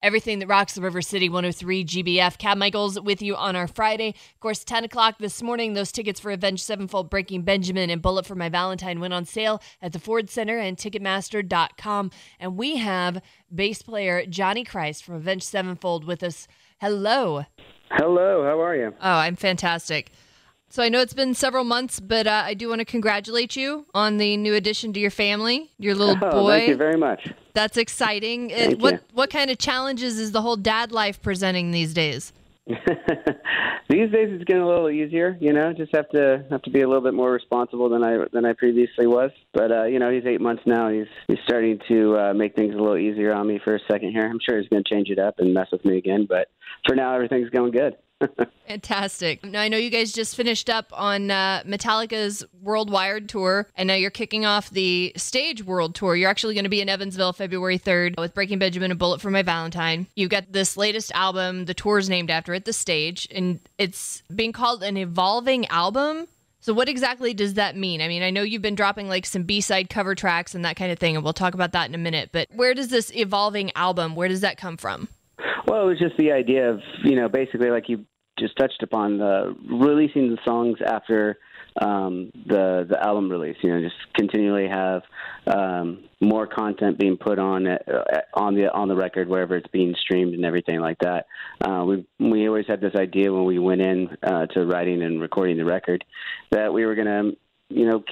everything that rocks the River City 103 GBF. Kat Mykals with you on our Friday. Of course, 10 o'clock this morning, those tickets for Avenged Sevenfold, Breaking Benjamin, and Bullet for My Valentine went on sale at the Ford Center and Ticketmaster.com. And we have bass player Johnny Christ from Avenged Sevenfold with us. Hello. Hello, how are you? Oh, I'm fantastic. So I know it's been several months, but I do want to congratulate you on the new addition to your family, your little boy. Thank you very much. That's exciting. Thank you. What kind of challenges is the whole dad life presenting these days? These days it's getting a little easier, just have to be a little bit more responsible than I previously was. But he's 8 months now. He's starting to make things a little easier on me for a second here. I'm sure he's going to change it up and mess with me again, but for now everything's going good. Fantastic. Now, I know you guys just finished up on Metallica's Worldwide tour, and now you're kicking off the stage world tour. You're actually going to be in Evansville February 3rd with Breaking Benjamin and Bullet for My Valentine. You've got this latest album, the tour's named after it, The Stage, and it's being called an evolving album. So what exactly does that mean? I mean, I know you've been dropping like some B-side cover tracks and that kind of thing, and we'll talk about that in a minute, but where does this evolving album, where does that come from? Well, it was just the idea of, basically like you just touched upon, releasing the songs after the album release. Just continually have more content being put on the record wherever it's being streamed and everything like that. We always had this idea when we went in to writing and recording the record that we were going to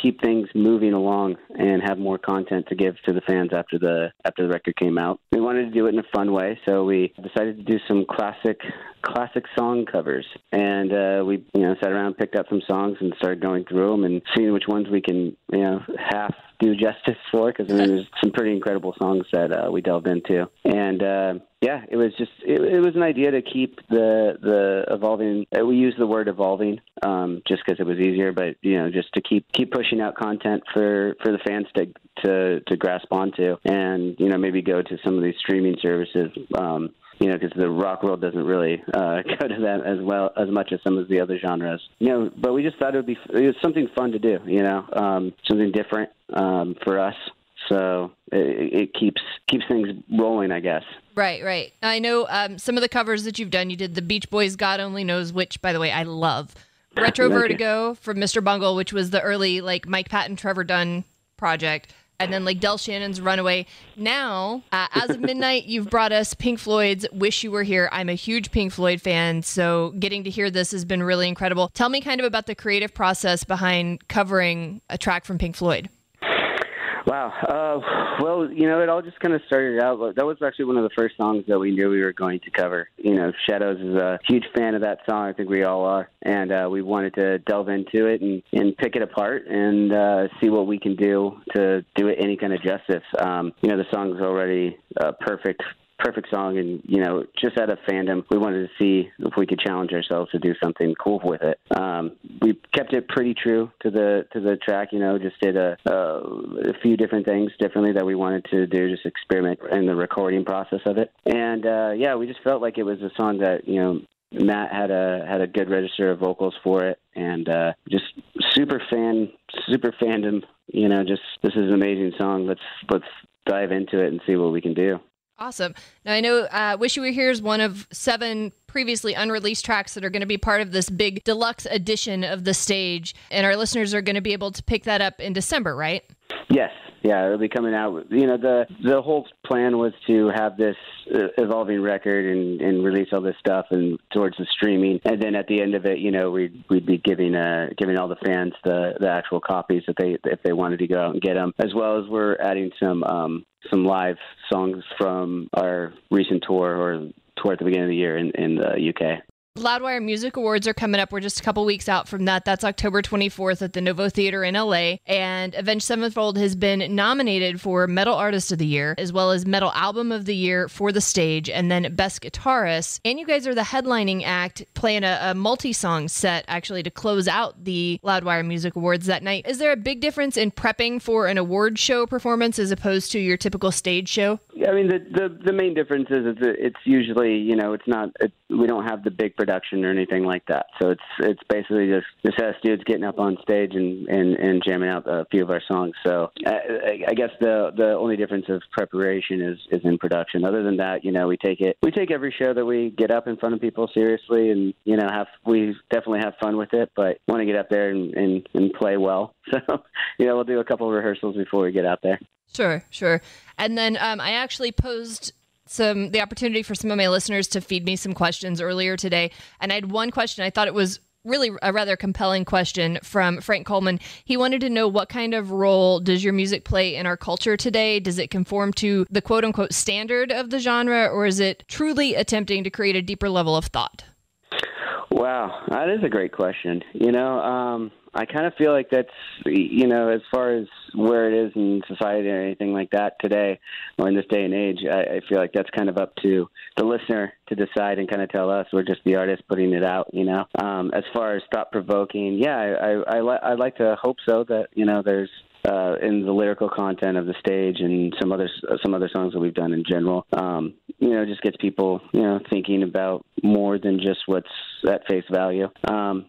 keep things moving along and have more content to give to the fans after the record came out. We wanted to do it in a fun way, so we decided to do some classic song covers. And we sat around, picked up some songs, and started going through them and seeing which ones we can half do justice for, because there's some pretty incredible songs that we delved into. And it was just it was an idea to keep the evolving. We use the word evolving just because it was easier, but just to keep pushing out content for the fans to grasp onto, and maybe go to some of these streaming services. Because the rock world doesn't really go to that as much as some of the other genres. But we just thought it was something fun to do. Something different for us. So it keeps things rolling, I guess. Right. I know some of the covers that you've done. You did the Beach Boys' God Only Knows, which, by the way, I love. Retro Vertigo from Mr. Bungle, which was the early Mike Patton, Trevor Dunn project. And then Del Shannon's Runaway. Now, as of midnight, you've brought us Pink Floyd's Wish You Were Here. I'm a huge Pink Floyd fan, so getting to hear this has been really incredible. Tell me kind of about the creative process behind covering a track from Pink Floyd. Wow. Well, it all just kind of started out. That was actually one of the first songs that we knew we were going to cover. Shadows is a huge fan of that song. I think we all are. And we wanted to delve into it and pick it apart and see what we can do to do it any kind of justice. The song's already perfect song, and just out of fandom, we wanted to see if we could challenge ourselves to do something cool with it. We kept it pretty true to the track, just did a few different things differently that we wanted to do, just experiment in the recording process of it. And we just felt like it was a song that Matt had a good register of vocals for it, and just super fandom. Just this is an amazing song. Let's dive into it and see what we can do. Awesome. Now, I know Wish You Were Here is one of 7 previously unreleased tracks that are going to be part of this big deluxe edition of The Stage, and our listeners are going to be able to pick that up in December, right? Yes. Yeah, it'll be coming out. The whole plan was to have this evolving record and release all this stuff and towards the streaming, and then at the end of it, we'd be giving all the fans the actual copies if they wanted to go out and get them, as well as we're adding some live songs from our recent tour or tour at the beginning of the year in the UK. Loudwire Music Awards are coming up. We're just a couple weeks out from that. That's October 24th at the Novo Theater in LA. And Avenged Sevenfold has been nominated for Metal Artist of the Year, as well as Metal Album of the Year for The Stage, and then Best Guitarist. And you guys are the headlining act, playing a multi-song set, actually, to close out the Loudwire Music Awards that night. Is there a big difference in prepping for an award show performance as opposed to your typical stage show? I mean, the main difference is it's usually, you know, we don't have the big production or anything like that. So it's basically just us dudes getting up on stage and jamming out a few of our songs. So I guess the only difference of preparation is in production. Other than that, you know, we take every show that we get up in front of people seriously, and you know, we definitely have fun with it, but want to get up there and play well. So, you know, we'll do a couple of rehearsals before we get out there. Sure. And then I actually posed the opportunity for some of my listeners to feed me some questions earlier today. And I had one question. I thought it was really a rather compelling question from Frank Coleman. He wanted to know, what kind of role does your music play in our culture today? Does it conform to the quote unquote standard of the genre, or is it truly attempting to create a deeper level of thought? Wow, that is a great question. You know, I kind of feel like that's, you know, as far as where it is in society or anything like that today, or in this day and age, I feel like that's kind of up to the listener to decide and kind of tell us. We're just the artist putting it out, you know. As far as thought-provoking, yeah, I like to hope so, that, you know, there's in the lyrical content of the stage and some other songs that we've done in general, you know, just gets people, you know, thinking about more than just what's at face value.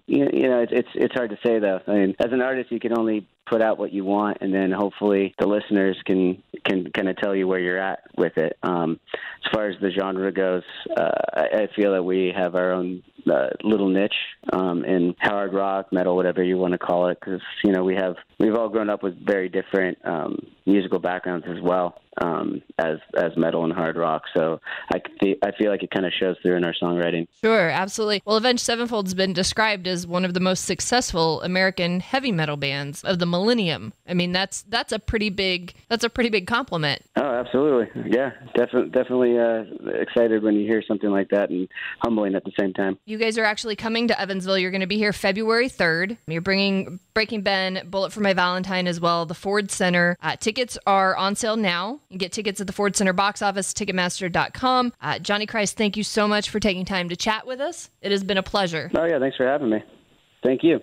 You know, it's hard to say though. I mean, as an artist, you can only put out what you want, and then hopefully the listeners can kind of tell you where you're at with it. As far as the genre goes, I feel that we have our own little niche in hard rock, metal, whatever you want to call it, because, you know, we've all grown up with very different musical backgrounds as well, as metal and hard rock. So I feel like it kind of shows through in our songwriting. Sure, absolutely. Well, Avenged Sevenfold's been described as one of the most successful American heavy metal bands of the millennium. I mean, that's a pretty big compliment. Oh, absolutely. Yeah, definitely excited when you hear something like that, and humbling at the same time. You guys are actually coming to Evansville. You're going to be here February 3rd. You're bringing Breaking Ben, Bullet for My Valentine as well, the Ford Center. Tickets are on sale now. You can get tickets at the Ford Center box office, Ticketmaster.com. Johnny Christ, thank you so much for taking time to chat with us. It has been a pleasure. Oh, yeah, thanks for having me. Thank you.